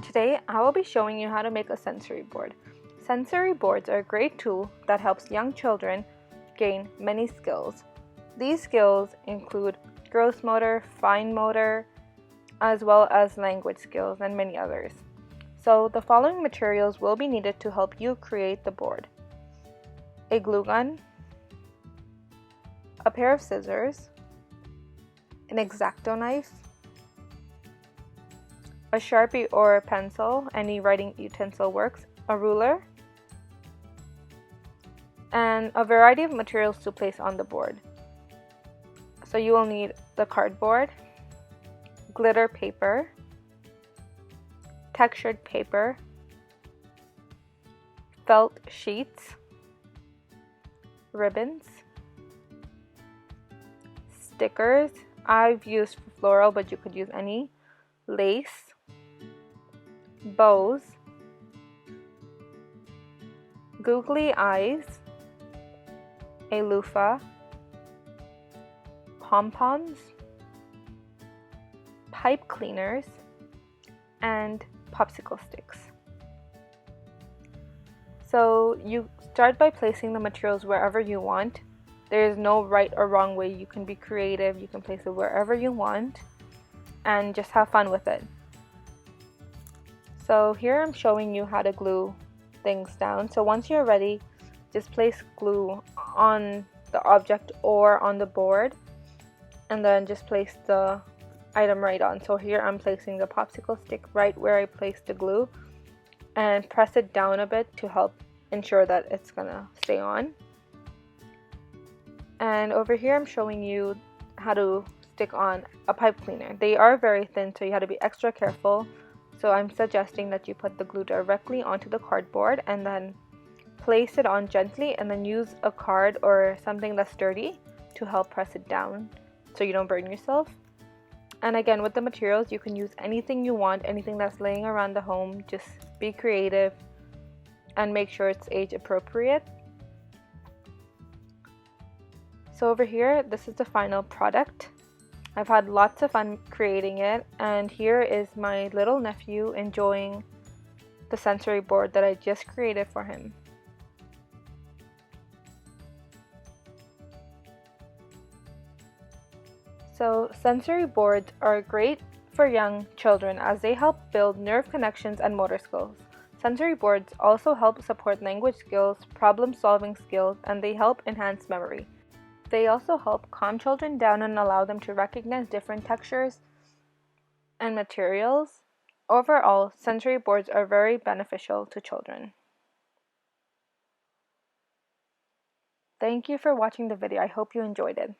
Today, I will be showing you how to make a sensory board. Sensory boards are a great tool that helps young children gain many skills. These skills include gross motor, fine motor, as well as language skills and many others. So the following materials will be needed to help you create the board: a glue gun, a pair of scissors, an X-Acto knife, a Sharpie or a pencil, any writing utensil works, a ruler, and a variety of materials to place on the board. So you will need the cardboard, glitter paper, textured paper, felt sheets, ribbons, stickers. I've used floral, but you could use any, lace, bows, googly eyes, a loofah, pom-poms, pipe cleaners, and popsicle sticks. So you start by placing the materials wherever you want. There is no right or wrong way. You can be creative, you can place it wherever you want, and just have fun with it. So here I'm showing you how to glue things down. So once you're ready, just place glue on the object or on the board, and then just place the item right on. So here I'm placing the popsicle stick right where I placed the glue, and press it down a bit to help ensure that it's gonna stay on. And over here I'm showing you how to stick on a pipe cleaner. They are very thin, so you have to be extra careful. So I'm suggesting that you put the glue directly onto the cardboard and then place it on gently, and then use a card or something that's sturdy to help press it down so you don't burn yourself. And again, with the materials, you can use anything you want, anything that's laying around the home. Just be creative and make sure it's age appropriate. So over here, this is the final product. I've had lots of fun creating it, and here is my little nephew enjoying the sensory board that I just created for him. So sensory boards are great for young children as they help build nerve connections and motor skills. Sensory boards also help support language skills, problem-solving skills, and they help enhance memory. They also help calm children down and allow them to recognize different textures and materials. Overall, sensory boards are very beneficial to children. Thank you for watching the video. I hope you enjoyed it.